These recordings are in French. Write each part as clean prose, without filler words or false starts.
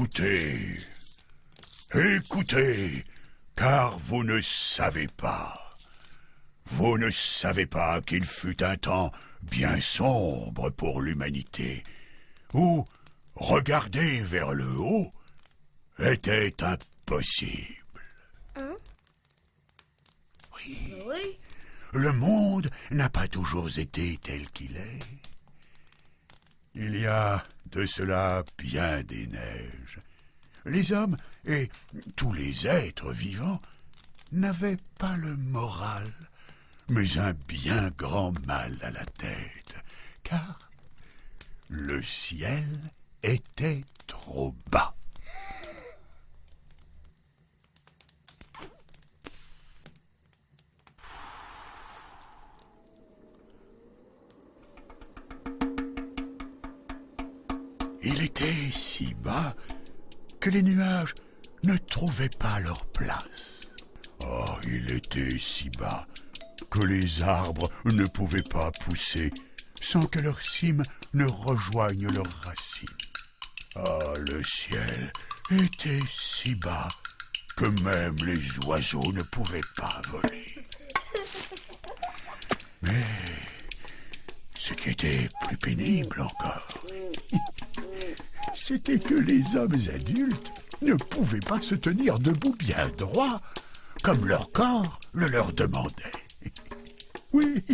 Écoutez, écoutez, car vous ne savez pas. Vous ne savez pas qu'il fut un temps bien sombre pour l'humanité, où regarder vers le haut était impossible. Hein? Oui. Oui. Le monde n'a pas toujours été tel qu'il est. Il y a de cela bien des neiges. Les hommes et tous les êtres vivants n'avaient pas le moral, mais un bien grand mal à la tête, car le ciel était trop bas. Il était si bas que les nuages ne trouvaient pas leur place. Oh, il était si bas que les arbres ne pouvaient pas pousser sans que leurs cimes ne rejoignent leurs racines. Ah, le ciel était si bas que même les oiseaux ne pouvaient pas voler. Mais ce qui était plus pénible encore, c'était que les hommes adultes ne pouvaient pas se tenir debout bien droit, comme leur corps le leur demandait. Oui,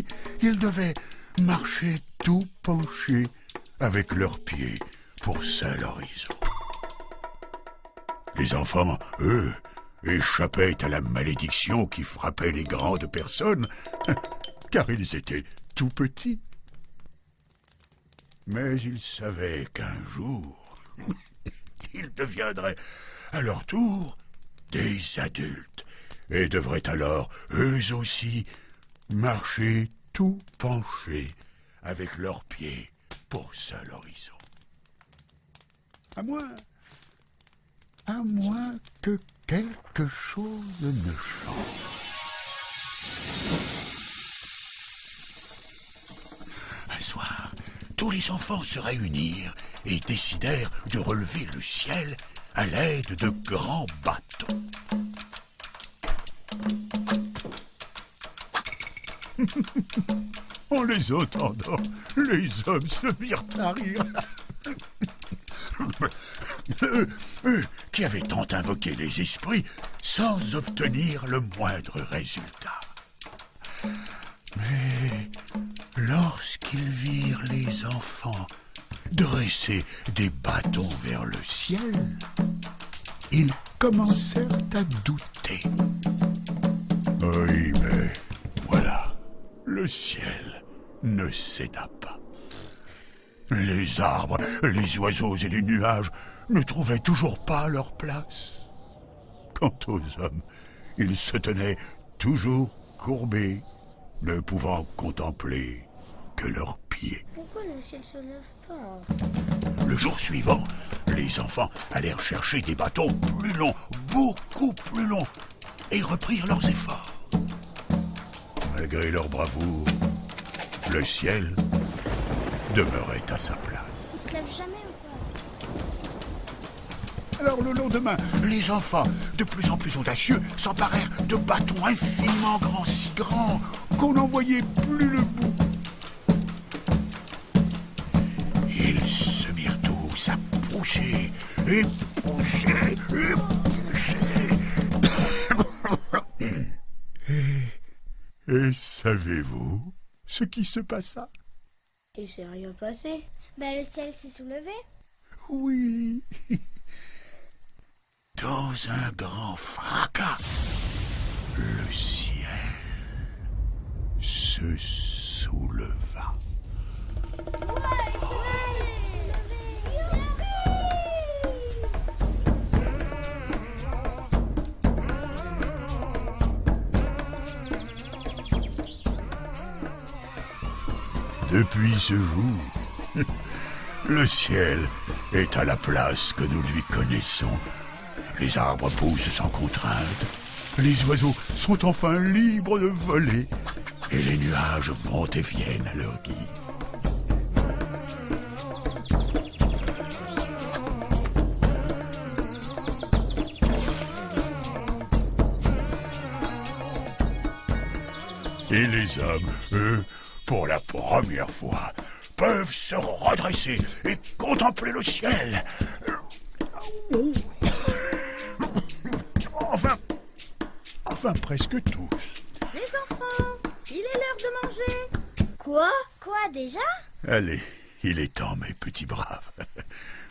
ils devaient marcher tout penchés, avec leurs pieds pour seul horizon. Les enfants, eux, échappaient à la malédiction qui frappait les grandes personnes, car ils étaient tout petits. Mais ils savaient qu'un jour, ils deviendraient à leur tour des adultes et devraient alors, eux aussi, marcher tout penchés avec leurs pieds pour seul horizon. À moins que quelque chose ne change. Un soir, tous les enfants se réunirent et décidèrent de relever le ciel à l'aide de grands bâtons. En les entendant, les hommes se mirent à rire. Eux qui avaient tant invoqué les esprits sans obtenir le moindre résultat. Mais lorsqu'ils virent les enfants dresser des bâtons vers le ciel, ils commencèrent à douter. Oui, mais voilà, le ciel ne céda pas. Les arbres, les oiseaux et les nuages ne trouvaient toujours pas leur place. Quant aux hommes, ils se tenaient toujours courbés, ne pouvant contempler que leurs pieds. Pourquoi le ciel se lève pas? Le jour suivant, les enfants allèrent chercher des bâtons plus longs, beaucoup plus longs, et reprirent leurs efforts. Malgré leur bravoure, le ciel demeurait à sa place. Il se lève jamais ou quoi? Alors le lendemain, les enfants, de plus en plus audacieux, s'emparèrent de bâtons infiniment grands, si grands qu'on n'en voyait plus le bout. Ils se mirent tous à pousser, et pousser, et pousser. Et savez-vous ce qui se passa? Il s'est rien passé. Le ciel s'est soulevé. Oui. Dans un grand fracas, le ciel se souleva. Depuis ce jour, le ciel est à la place que nous lui connaissons. Les arbres poussent sans contrainte, les oiseaux sont enfin libres de voler, et les nuages vont et viennent à leur guise. Et les hommes, eux, pour la première fois, peuvent se redresser et contempler le ciel. Enfin presque tous. Les enfants, il est l'heure de manger. Quoi? Quoi déjà? Allez, il est temps, mes petits braves.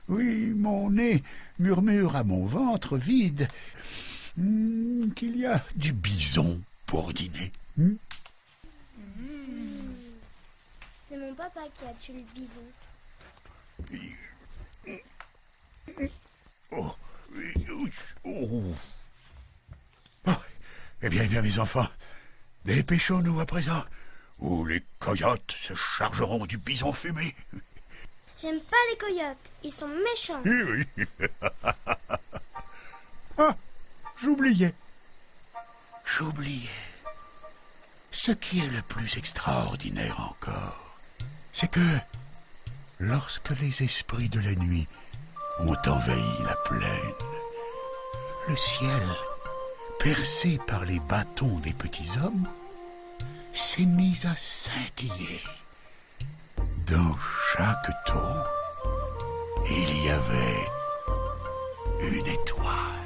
Oui, mon nez murmure à mon ventre vide qu'il y a du bison pour dîner. C'est mon papa qui a tué le bison. Oh, oh. Oh, eh bien, mes enfants, dépêchons-nous à présent, ou les coyotes se chargeront du bison fumé. J'aime pas les coyotes, ils sont méchants. Oui, oui. Ah, j'oubliais. Ce qui est le plus extraordinaire encore, c'est que lorsque les esprits de la nuit ont envahi la plaine, le ciel, percé par les bâtons des petits hommes, s'est mis à scintiller. Dans chaque trou, il y avait une étoile.